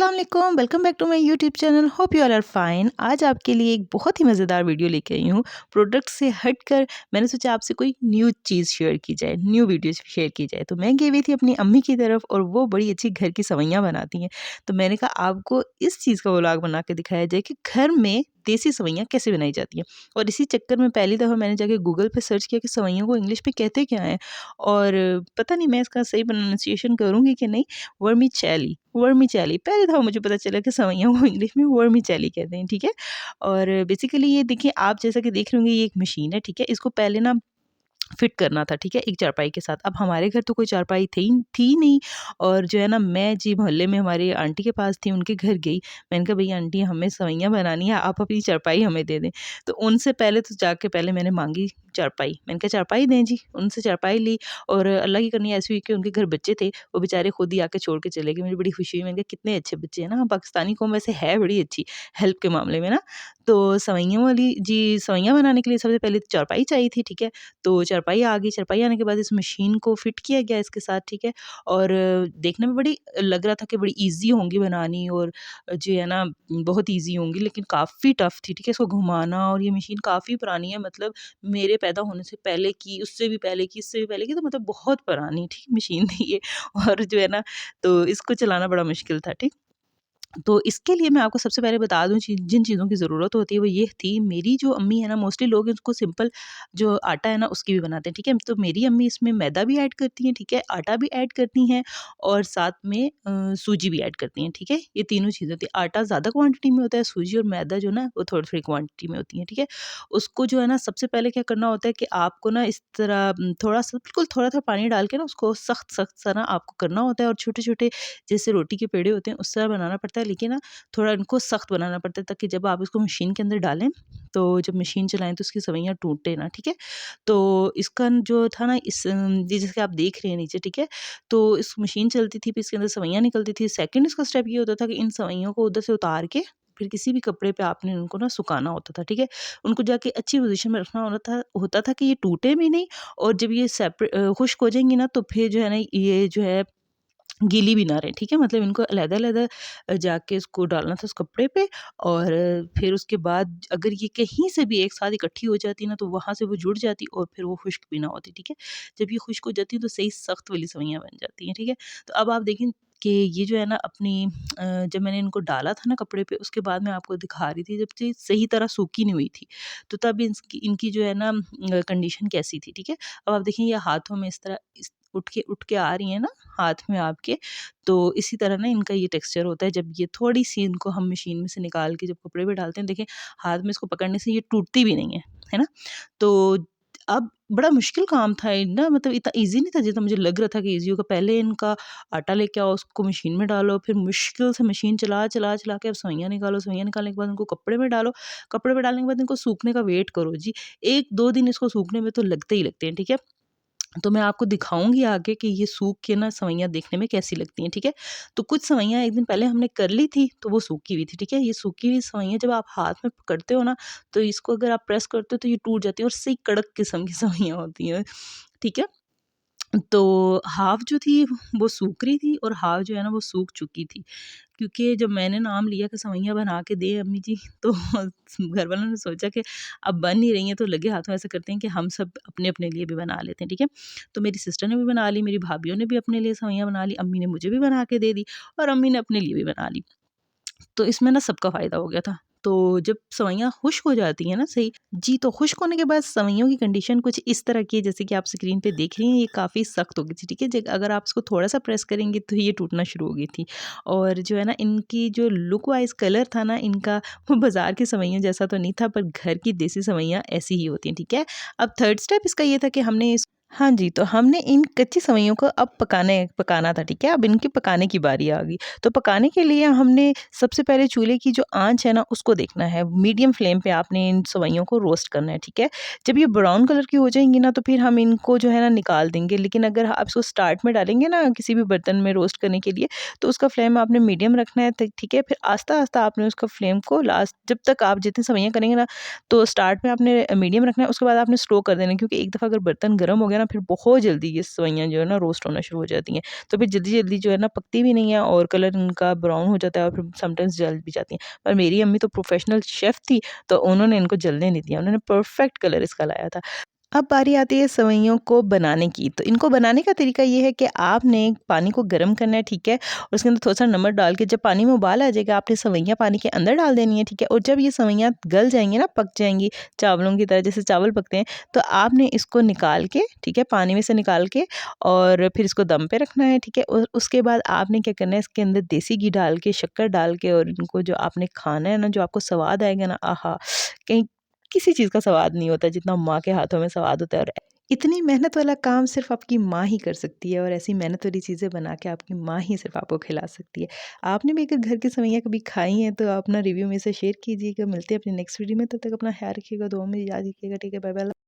अस्सलाम वालेकुम, welcome back to my YouTube channel. Hope you all are fine. आज आपके लिए एक बहुत ही मज़ेदार वीडियो लेके आई हूँ। प्रोडक्ट से हटकर मैंने सोचा आपसे कोई न्यू चीज़ शेयर की जाए, न्यू वीडियो शेयर की जाए। तो मैं गई हुई थी अपनी अम्मी की तरफ और वो बड़ी अच्छी घर की सेवइयाँ बनाती हैं। तो मैंने कहा आपको इस चीज़ का व्लॉग बना के दिखाया जाए कि घर में देसी सेवइयाँ कैसे बनाई जाती हैं। और इसी चक्कर में पहली दफ़ा मैंने जाके गूगल पे सर्च किया कि सेवइयों को इंग्लिश में कहते क्या हैं। और पता नहीं मैं इसका सही प्रोनाउंसिएशन करूँगी कि नहीं। वर्मीचेली, वर्मीचेली पहली दफ़ा मुझे पता चला कि सेवइयों को इंग्लिश में वर्मीचेली कहते हैं, ठीक है? और बेसिकली ये देखिए आप जैसा कि देख रहे होंगे ये एक मशीन है, ठीक है? इसको पहले ना फिट करना था, ठीक है? एक चारपाई के साथ। अब हमारे घर तो कोई चारपाई थी नहीं और जो है ना मैं जी मोहल्ले में हमारी आंटी के पास थी, उनके घर गई। मैंने कहा भई आंटी हमें सेवइयाँ बनानी है, आप अपनी चारपाई हमें दे दें। तो उनसे पहले तो जाके पहले मैंने माँगी चारपाई। मैंने कहा चारपाई दें जी, उनसे चारपाई ली और अल्लाह की करनी ऐसी हुई कि उनके घर बच्चे थे, वो बेचारे खुद ही आके छोड़ के चले गए। मुझे बड़ी खुशी हुई, मैंने कहा कितने अच्छे बच्चे हैं ना, पाकिस्तानी कौम वैसे है बड़ी अच्छी हेल्प के मामले में ना। तो सेवइयों वाली जी सेवइयाँ बनाने के लिए सबसे पहले तो चारपाई चाहिए थी, ठीक है? तो चारपाई आ गई, चारपाई आने के बाद इस मशीन को फिट किया गया इसके साथ, ठीक है? और देखने में बड़ी लग रहा था कि बड़ी ईज़ी होंगी बनानी और जो है ना बहुत ईज़ी होंगी, लेकिन काफ़ी टफ़ थी, ठीक है? इसको घुमाना और ये मशीन काफ़ी पुरानी है, मतलब मेरे पैदा होने से पहले की, उससे भी पहले की, इससे भी पहले की, तो मतलब बहुत पुरानी ठीक मशीन थी ये। और जो है ना तो इसको चलाना बड़ा मुश्किल था, ठीक? तो इसके लिए मैं आपको सबसे पहले बता दूँ जिन चीज़ों की ज़रूरत होती है वो ये थी, मेरी जो अम्मी है ना मोस्टली लोग इसको सिंपल जो आटा है ना उसकी भी बनाते हैं, ठीक है? तो मेरी अम्मी इसमें मैदा भी ऐड करती हैं, ठीक है? आटा भी ऐड करती हैं और साथ में सूजी भी ऐड करती हैं, ठीक है? ये तीनों चीज़ें होती हैं। आटा ज़्यादा क्वांटिटी में होता है, सूजी और मैदा जो ना वो थोड़ी-थोड़ी क्वांटिटी में होती है, ठीक है? उसको जो है ना सबसे पहले क्या करना होता है कि आपको ना इस तरह थोड़ा-सा बिल्कुल थोड़ा-थोड़ा पानी डाल के ना उसको सख्त-सख्त सा ना आपको करना होता है और छोटे-छोटे जैसे रोटी के पेड़े होते हैं उस तरह बनाना पड़ता है, लेकिन ना थोड़ा इनको सख्त बनाना पड़ता है ताकि जब आप इसको मशीन के अंदर डालें तो जब मशीन चलाएं तो उसकी सवैयाँ टूटे ना, ठीक है? तो इसका जो था ना ये जैसे आप देख रहे हैं नीचे, ठीक है? तो इस मशीन चलती थी फिर इसके अंदर सवैयाँ निकलती थी। सेकंड इसका स्टेप ये होता था कि इन सवैयों को उधर से उतार के फिर किसी भी कपड़े पे आपने उनको ना सुखाना होता था, ठीक है? उनको जाके अच्छी पोज़ीशन में रखना होता था कि ये टूटे भी नहीं और जब ये खुश्क हो जाएँगी ना तो फिर जो है ना ये जो है गीली भी ना रहे, ठीक है? मतलब इनको अलग-अलग जाके इसको डालना था उस कपड़े पे और फिर उसके बाद अगर ये कहीं से भी एक साथ इकट्ठी हो जाती ना तो वहाँ से वो जुड़ जाती और फिर वो खुश्क भी ना होती, ठीक है? जब ये खुश्क हो जाती है तो सही सख्त वाली सेवइयाँ बन जाती हैं, ठीक है? तो अब आप देखें कि ये जो है ना अपनी जब मैंने इनको डाला था ना कपड़े पे उसके बाद मैं आपको दिखा रही थी जब ये सही तरह सूखी नहीं हुई थी, तो तब इनकी इनकी जो है ना कंडीशन कैसी थी, ठीक है? अब आप देखें ये हाथों में इस तरह उठ के आ रही हैं ना हाथ में आपके, तो इसी तरह ना इनका ये टेक्सचर होता है जब ये थोड़ी-सी इनको हम मशीन में से निकाल के जब कपड़े पे डालते हैं, देखें हाथ में इसको पकड़ने से ये टूटती भी नहीं है ना? तो अब बड़ा मुश्किल काम था ये ना, मतलब इतना ईज़ी नहीं था जितना मुझे लग रहा था कि ईज़ी होगा। पहले इनका आटा लेके आओ, उसको मशीन में डालो, फिर मुश्किल से मशीन चला के अब सेवइयाँ निकालो, सेवइयाँ निकालने के बाद उनको कपड़े में डालो, कपड़े में डालने के बाद इनको सूखने का वेट करो जी। 1-2 दिन इसको सूखने में तो लगते ही लगते हैं, ठीक है? तो मैं आपको दिखाऊँगी आगे कि ये सूख के ना सेवइयाँ देखने में कैसी लगती हैं, ठीक है? तो कुछ सेवइयाँ एक दिन पहले हमने कर ली थी, तो वो सूखी हुई थी, ठीक है? ये सूखी हुई सेवइयाँ जब आप हाथ में पकड़ते हो ना, तो इसको अगर आप प्रेस करते हो तो ये टूट जाती है और सही कड़क किस्म की सेवइयाँ होती हैं, ठीक है? तो हाफ़ जो थी वो सूख रही थी और हाफ़ जो है ना वो सूख चुकी थी। क्योंकि जब मैंने नाम लिया कि सेवइयाँ बना के दें अम्मी जी तो घर वालों ने सोचा कि अब बन नहीं रही हैं तो लगे हाथों ऐसा करते हैं कि हम सब अपने-अपने लिए भी बना लेते हैं, ठीक है? तो मेरी सिस्टर ने भी बना ली, मेरी भाभियों ने भी अपने लिए सेवइयाँ बना ली, अम्मी ने मुझे भी बना के दे दी और अम्मी ने अपने लिए भी बना ली। तो इसमें ना सबका फ़ायदा हो गया था। तो जब सेवइयाँ खुश्क हो जाती हैं ना सही जी, तो खुश्क होने के बाद सेवइयों की कंडीशन कुछ इस तरह की है जैसे कि आप स्क्रीन पे देख रही हैं, ये काफ़ी सख्त हो गई थी, ठीक है? ज अगर आप इसको थोड़ा-सा प्रेस करेंगी तो ये टूटना शुरू हो गई थी। और जो है ना इनकी जो लुक वाइज़ कलर था ना इनका वो बाज़ार की सेवइयों जैसा तो नहीं था, पर घर की देसी सेवइयाँ ऐसी ही होती हैं, ठीक है? अब थर्ड स्टेप इसका ये था कि हमने इस हाँ जी, तो हमने इन कच्ची सेवइयों को अब पकाना था, ठीक है? अब इनकी पकाने की बारी आ गई। तो पकाने के लिए हमने सबसे पहले चूल्हे की जो आँच है ना उसको देखना है। मीडियम फ्लेम पे आपने इन सेवइयों को रोस्ट करना है, ठीक है? जब ये ब्राउन कलर की हो जाएँगी ना तो फिर हम इनको जो है ना निकाल देंगे। लेकिन अगर आप इसको स्टार्ट में डालेंगे ना किसी भी बर्तन में रोस्ट करने के लिए तो उसका फ्लेम आपने मीडियम रखना है, त ठीक है? फिर आहिस्ता-आहिस्ता आपने उसका फ्लेम को लास्ट जब तक आप जितनी सेवइयाँ करेंगे ना तो स्टार्ट में आपने मीडियम रखना है, उसके बाद आपने स्लो कर देना है क्योंकि एक दफ़ा अगर बर्तन गर्म हो गया ना फिर बहुत जल्दी ये सेवइयाँ जो है ना रोस्ट होना शुरू हो जाती हैं। तो फिर जल्दी-जल्दी जो है ना पकती भी नहीं है और कलर इनका ब्राउन हो जाता है और फिर समटाइम्स जल भी जाती हैं। पर मेरी अम्मी तो प्रोफेशनल शेफ़ थी, तो उन्होंने इनको जलने नहीं दिया, उन्होंने परफेक्ट कलर इसका लाया था। अब बारी आती है सेवइयों को बनाने की। तो इनको बनाने का तरीका ये है कि आपने पानी को गर्म करना है, ठीक है? और उसके अंदर थोड़ा-सा नमक डाल के जब पानी में उबाल आ जाएगा, आपने सेवइयाँ पानी के अंदर डाल देनी है, ठीक है? और जब ये सेवइयाँ गल जाएँगी ना, पक जाएँगी चावलों की तरह जैसे चावल पकते हैं, तो आपने इसको निकाल के, ठीक है? पानी में से निकाल के और फिर इसको दम पे रखना है, ठीक है? और उसके बाद आपने क्या करना है, इसके अंदर देसी घी डाल के, शक्कर डाल के और इनको जो आपने खाना है ना, जो आपको स्वाद आएगा ना, आहा! कहीं किसी चीज़ का स्वाद नहीं होता जितना माँ के हाथों में स्वाद होता है और इतनी मेहनत वाला काम सिर्फ़ आपकी माँ ही कर सकती है और ऐसी मेहनत वाली चीज़ें बना के आपकी माँ ही सिर्फ़ आपको खिला सकती है। आपने भी अगर घर की सेवइयाँ कभी खाई हैं तो आप अपना रिव्यू मेरे से शेयर कीजिएगा। मिलते हैं अपने नेक्स्ट वीडियो में, तब तक अपना ख़्याल रखिएगा, दुआ में याद रखिएगा। ठीक है, बाय-बाय।